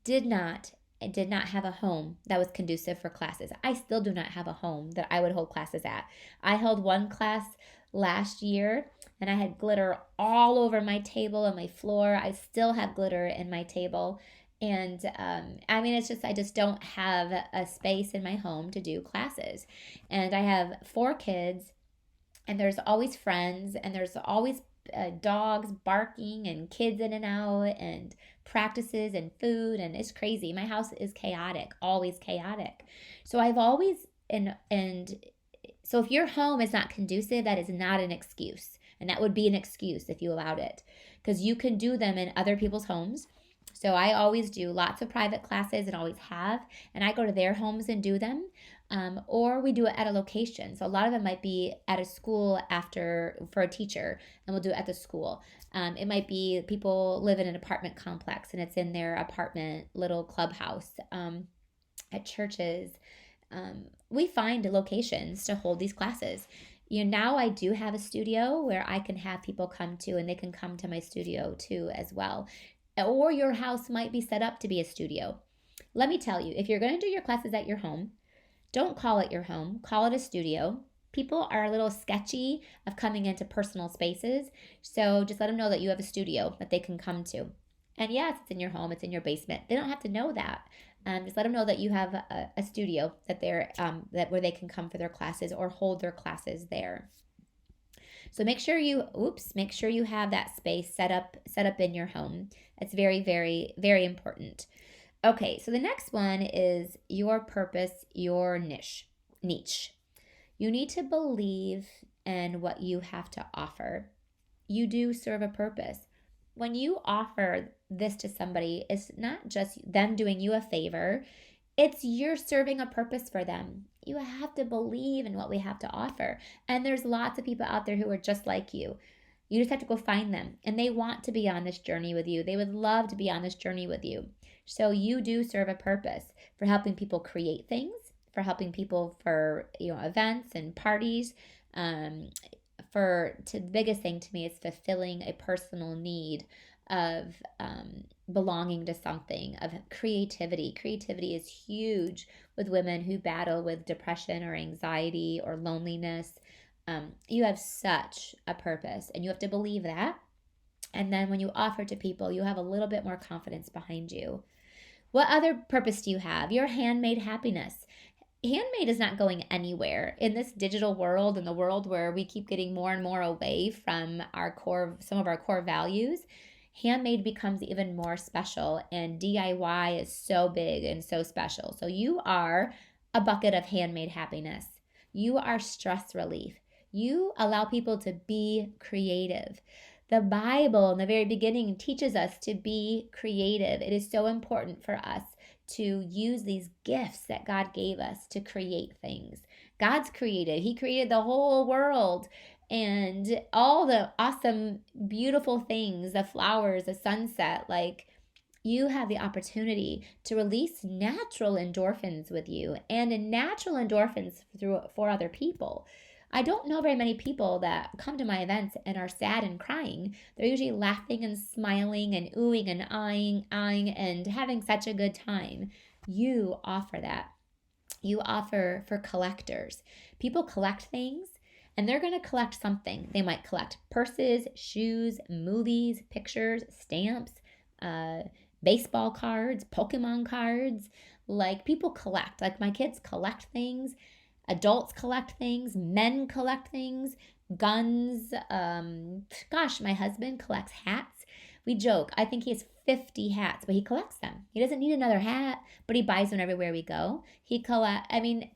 did not have a home that was conducive for classes. I still do not have a home that I would hold classes at. I held one class last year and I had glitter all over my table and my floor. I still have glitter in my table. And I mean, it's just, I just don't have a space in my home to do classes. And I have 4 kids, and there's always friends, and there's always dogs barking and kids in and out and practices and food, and it's crazy. My house is chaotic, always chaotic. So I've always, and so if your home is not conducive, that is not an excuse. And that would be an excuse if you allowed it, because you can do them in other people's homes. So I always do lots of private classes and always have, and I go to their homes and do them. Or we do it at a location. So a lot of them might be at a school after for a teacher, and we'll do it at the school. It might be people live in an apartment complex and it's in their apartment little clubhouse. At churches, we find locations to hold these classes. Now I do have a studio where I can have people come to, and they can come to my studio too as well. Or your house might be set up to be a studio. Let me tell you, if you're going to do your classes at your home, don't call it your home, call it a studio. People are a little sketchy of coming into personal spaces, so just let them know that you have a studio that they can come to. And yes, it's in your home, it's in your basement. They don't have to know that. Just let them know that you have a studio that they're that where they can come for their classes or hold their classes there. So make sure you have that space set up in your home. It's very, very, very important. Okay, so the next one is your purpose, your niche. You need to believe in what you have to offer. You do serve a purpose. When you offer this to somebody, it's not just them doing you a favor, it's you're serving a purpose for them. You have to believe in what we have to offer. And there's lots of people out there who are just like you. You just have to go find them. And they want to be on this journey with you. They would love to be on this journey with you. So you do serve a purpose for helping people create things, for helping people for events and parties. The biggest thing to me is fulfilling a personal need of belonging to something, of creativity. Creativity is huge with women who battle with depression or anxiety or loneliness. You have such a purpose, and you have to believe that. And then when you offer to people, you have a little bit more confidence behind you. What other purpose do you have? Your handmade happiness. Handmade is not going anywhere in this digital world, in the world where we keep getting more and more away from some of our core values. Handmade becomes even more special, and DIY is so big and so special. So you are a bucket of handmade happiness. You are stress relief. You allow people to be creative. The Bible in the very beginning teaches us to be creative. It is so important for us to use these gifts that God gave us to create things. God's creative. He created the whole world and all the awesome, beautiful things, the flowers, the sunset. Like, you have the opportunity to release natural endorphins with you and natural endorphins for other people. I don't know very many people that come to my events and are sad and crying. They're usually laughing and smiling and oohing and eyeing and having such a good time. You offer that. You offer for collectors. People collect things, and they're going to collect something. They might collect purses, shoes, movies, pictures, stamps, baseball cards, Pokemon cards. Like, people collect. Like, my kids collect things. Adults collect things, men collect things, guns. My husband collects hats. We joke, I think he has 50 hats, but he collects them. He doesn't need another hat, but he buys them everywhere we go.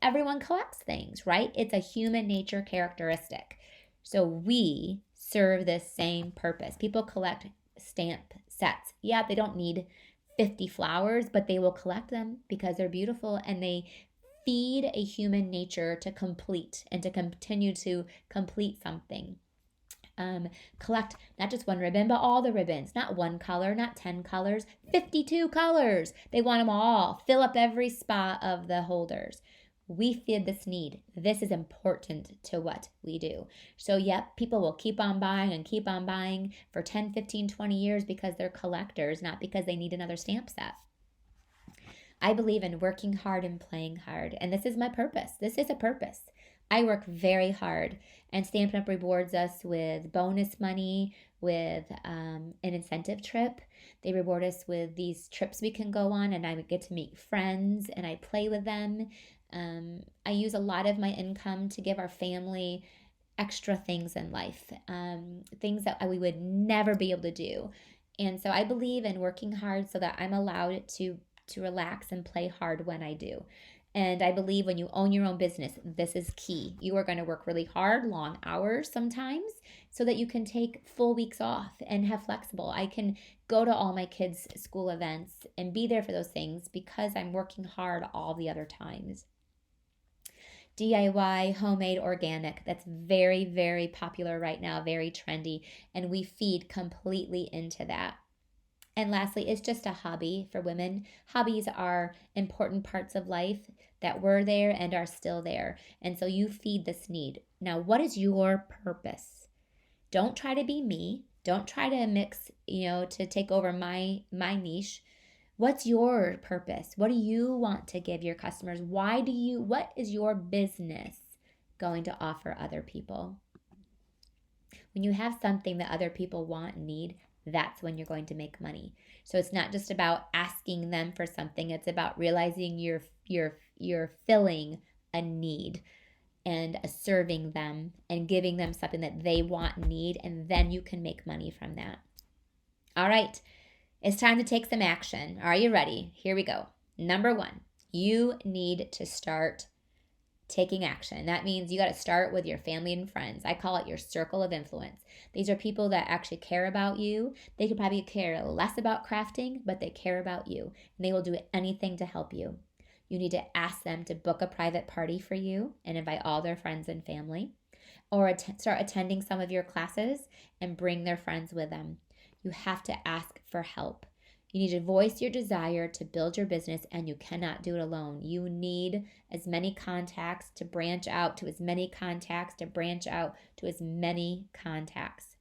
Everyone collects things, right? It's a human nature characteristic. So we serve this same purpose. People collect stamp sets. Yeah, they don't need 50 flowers, but they will collect them because they're beautiful, and they feed a human nature to complete and to continue to complete something. Collect not just one ribbon, but all the ribbons. Not one color, not 10 colors, 52 colors. They want them all. Fill up every spot of the holders. We feed this need. This is important to what we do. So, yep, people will keep on buying and keep on buying for 10, 15, 20 years because they're collectors, not because they need another stamp set. I believe in working hard and playing hard. And this is my purpose. This is a purpose. I work very hard, and Stampin' Up! Rewards us with bonus money, with an incentive trip. They reward us with these trips we can go on, and I get to meet friends and I play with them. I use a lot of my income to give our family extra things in life, things that we would never be able to do. And so I believe in working hard so that I'm allowed to relax and play hard when I do. And I believe when you own your own business, this is key. You are going to work really hard, long hours sometimes, so that you can take full weeks off and have flexible. I can go to all my kids' school events and be there for those things because I'm working hard all the other times. DIY, homemade, organic. That's very, very popular right now, very trendy. And we feed completely into that. And lastly, it's just a hobby for women. Hobbies are important parts of life that were there and are still there. And so you feed this need. Now, what is your purpose? Don't try to be me. Don't try to mix, to take over my niche. What's your purpose? What do you want to give your customers? What is your business going to offer other people? When you have something that other people want and need, that's when you're going to make money. So it's not just about asking them for something. It's about realizing you're filling a need and serving them and giving them something that they want and need, and then you can make money from that. All right, it's time to take some action. Are you ready? Here we go. Number 1, you need to start taking action. That means you got to start with your family and friends. I call it your circle of influence. These are people that actually care about you. They could probably care less about crafting, but they care about you, and they will do anything to help you. You need to ask them to book a private party for you and invite all their friends and family, or start attending some of your classes and bring their friends with them. You have to ask for help. You need to voice your desire to build your business, and you cannot do it alone. You need as many contacts to branch out to as many contacts to branch out to as many contacts.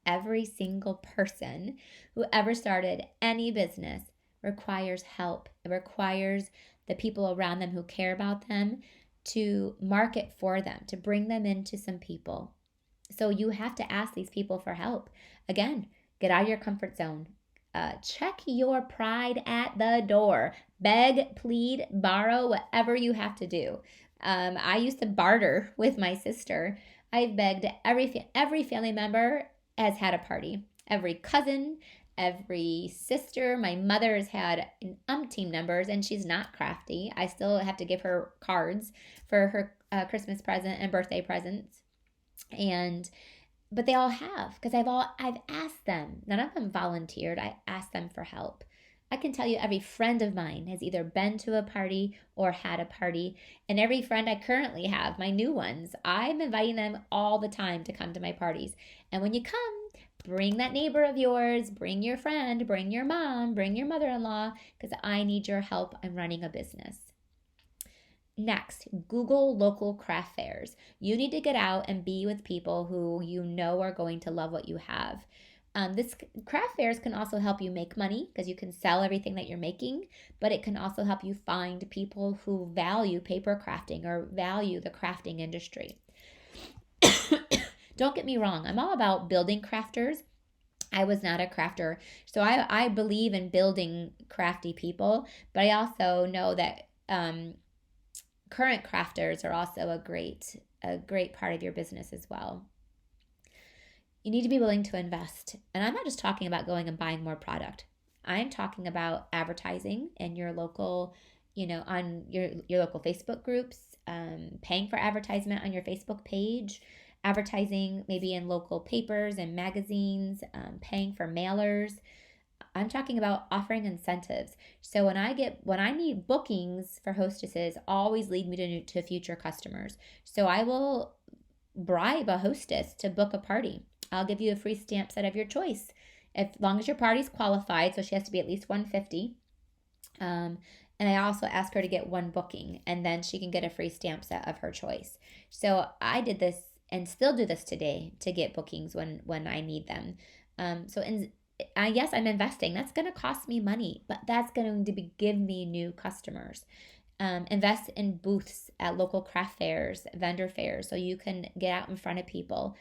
Every single person who ever started any business requires help. It requires the people around them who care about them to market for them, to bring them into some people. So you have to ask these people for help. Again, get out of your comfort zone. Check your pride at the door. Beg, plead, borrow, whatever you have to do. I used to barter with my sister. I've begged every family member has had a party. Every cousin, every sister. My mother has had an umpteen numbers, and she's not crafty. I still have to give her cards for her Christmas present and birthday presents. But they all have, because I've asked them. None of them volunteered. I asked them for help. I can tell you every friend of mine has either been to a party or had a party. And every friend I currently have, my new ones, I'm inviting them all the time to come to my parties. And when you come, bring that neighbor of yours, bring your friend, bring your mom, bring your mother-in-law, because I need your help. I'm running a business. Next, Google local craft fairs. You need to get out and be with people who you know are going to love what you have. This craft fairs can also help you make money because you can sell everything that you're making, but it can also help you find people who value paper crafting or value the crafting industry. Don't get me wrong, I'm all about building crafters. I was not a crafter, so I believe in building crafty people, but I also know that current crafters are also a great part of your business as well. You need to be willing to invest. And I'm not just talking about going and buying more product. I'm talking about advertising in your local, on your local Facebook groups, paying for advertisement on your Facebook page, advertising maybe in local papers and magazines, paying for mailers. I'm talking about offering incentives. So when I need bookings for hostesses, always lead me to future customers. So I will bribe a hostess to book a party. I'll give you a free stamp set of your choice, as long as your party's qualified. So she has to be at least 150. And I also ask her to get one booking, and then she can get a free stamp set of her choice. So I did this and still do this today to get bookings when I need them. Yes, I'm investing. That's going to cost me money, but that's going to give me new customers. Invest in booths at local craft fairs, vendor fairs, so you can get out in front of people.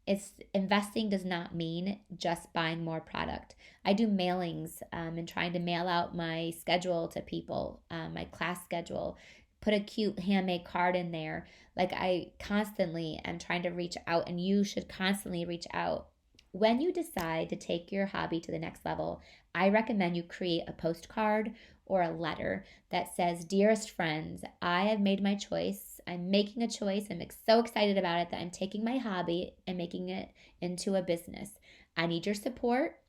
It's investing does not mean just buying more product. I do mailings and trying to mail out my schedule to people, my class schedule, put a cute handmade card in there. Like, I constantly am trying to reach out, and you should constantly reach out. When you decide to take your hobby to the next level, I recommend you create a postcard or a letter that says, "Dearest friends, I have made my choice. I'm making a choice. I'm so excited about it that I'm taking my hobby and making it into a business. I need your support.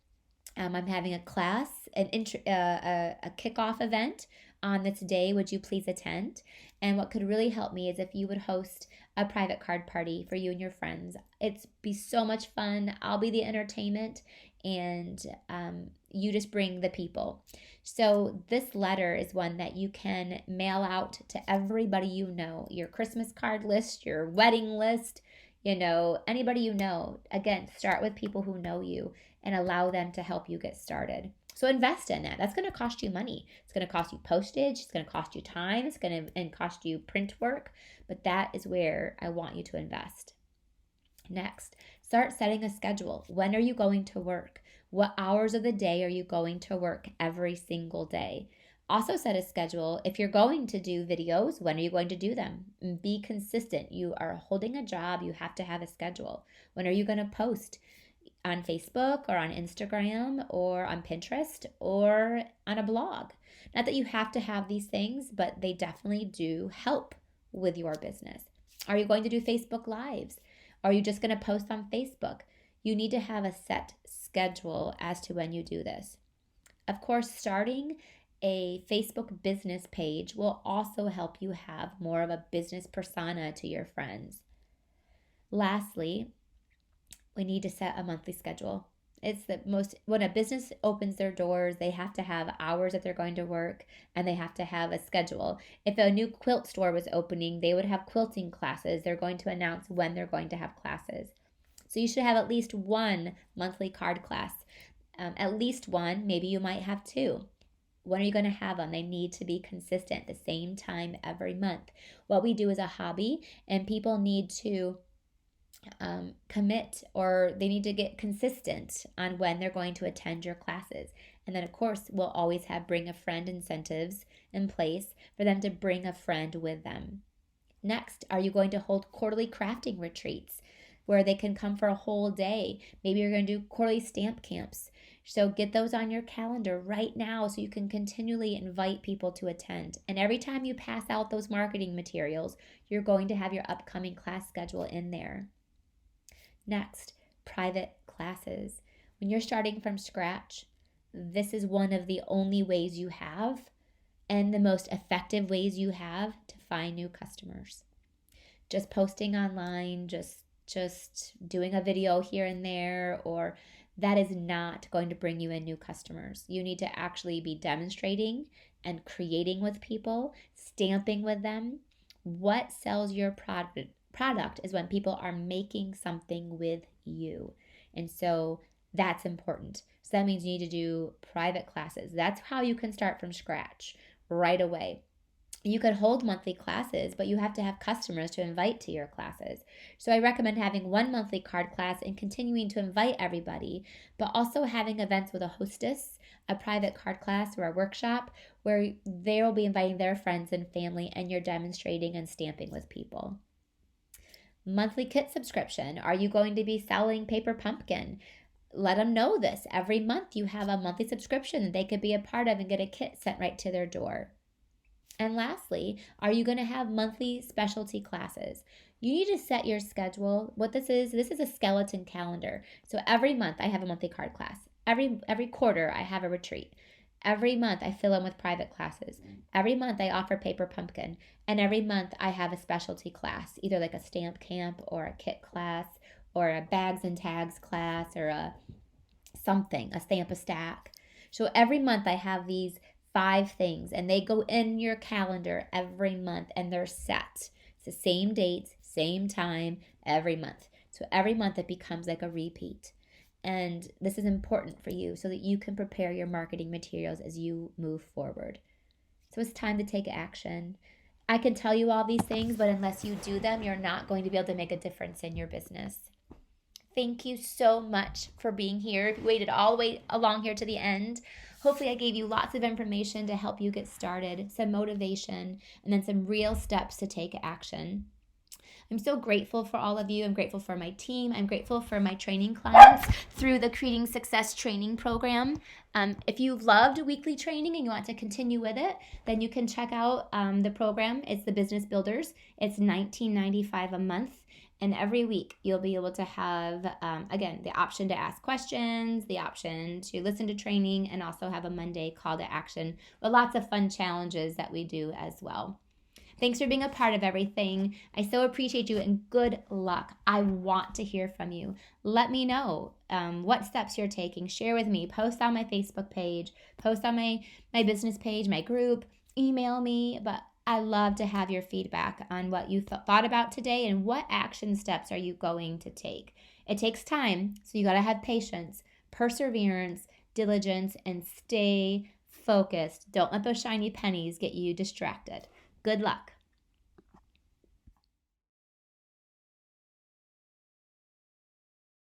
I'm having a class, a kickoff event on this day. Would you please attend?" And what could really help me is if you would host a private card party for you and your friends. It'd be so much fun. I'll be the entertainment, and you just bring the people. So this letter is one that you can mail out to everybody you know, your Christmas card list, your wedding list, anybody you know. Again, start with people who know you and allow them to help you get started. So invest in that. That's going to cost you money. It's going to cost you postage. It's going to cost you time. It's going to cost you print work. But that is where I want you to invest. Next, start setting a schedule. When are you going to work? What hours of the day are you going to work every single day? Also set a schedule. If you're going to do videos, when are you going to do them? Be consistent. You are holding a job. You have to have a schedule. When are you going to post? On Facebook or on Instagram or on Pinterest or on a blog. Not that you have to have these things, but they definitely do help with your business. Are you going to do Facebook Lives? Are you just going to post on Facebook? You need to have a set schedule as to when you do this. Of course, starting a Facebook business page will also help you have more of a business persona to your friends. Lastly, we need to set a monthly schedule. It's the most, when a business opens their doors, they have to have hours that they're going to work, and they have to have a schedule. If a new quilt store was opening, they would have quilting classes. They're going to announce when they're going to have classes. So you should have at least one monthly card class. At least one, maybe you might have two. When are you going to have them? They need to be consistent, the same time every month. What we do is a hobby, and people need to commit, or they need to get consistent on when they're going to attend your classes. And then, of course, we'll always have bring a friend incentives in place for them to bring a friend with them. Next, are you going to hold quarterly crafting retreats where they can come for a whole day? Maybe you're going to do quarterly stamp camps. So get those on your calendar right now so you can continually invite people to attend. And every time you pass out those marketing materials, you're going to have your upcoming class schedule in there. Next, private classes. When you're starting from scratch, this is one of the only ways you have, and the most effective ways you have, to find new customers. Just posting online, just doing a video here and there, or that is not going to bring you in new customers. You need to actually be demonstrating and creating with people, stamping with them. What sells your product is when people are making something with you. And so that's important. So that means you need to do private classes. That's how you can start from scratch right away. You could hold monthly classes, but you have to have customers to invite to your classes. So I recommend having one monthly card class and continuing to invite everybody, but also having events with a hostess, a private card class or a workshop where they'll be inviting their friends and family, and you're demonstrating and stamping with people. Monthly kit subscription. Are you going to be selling paper pumpkin? Let them know this. Every month you have a monthly subscription that they could be a part of and get a kit sent right to their door. And lastly, are you going to have monthly specialty classes? You need to set your schedule. What this is a skeleton calendar. So every month I have a monthly card class. Every quarter I have a retreat. Every month I fill in with private classes. Every month I offer Paper Pumpkin. And every month I have a specialty class, either like a stamp camp or a kit class or a bags and tags class or a stamp a stack. So every month I have these 5 things and they go in your calendar every month and they're set. It's the same dates, same time every month. So every month it becomes like a repeat. And this is important for you so that you can prepare your marketing materials as you move forward. So it's time to take action. I can tell you all these things, but unless you do them, you're not going to be able to make a difference in your business. Thank you so much for being here. If you waited all the way along here to the end, hopefully I gave you lots of information to help you get started, some motivation, and then some real steps to take action. I'm so grateful for all of you. I'm grateful for my team. I'm grateful for my training clients through the Creating Success training program. If you've loved weekly training and you want to continue with it, then you can check out the program. It's the Business Builders. It's $19.95 a month. And every week you'll be able to have, again, the option to ask questions, the option to listen to training, and also have a Monday call to action with lots of fun challenges that we do as well. Thanks for being a part of everything. I so appreciate you and good luck. I want to hear from you. Let me know what steps you're taking. Share with me. Post on my Facebook page. Post on my business page, my group. Email me. But I love to have your feedback on what you thought about today and what action steps are you going to take. It takes time, so you got to have patience, perseverance, diligence, and stay focused. Don't let those shiny pennies get you distracted. Good luck.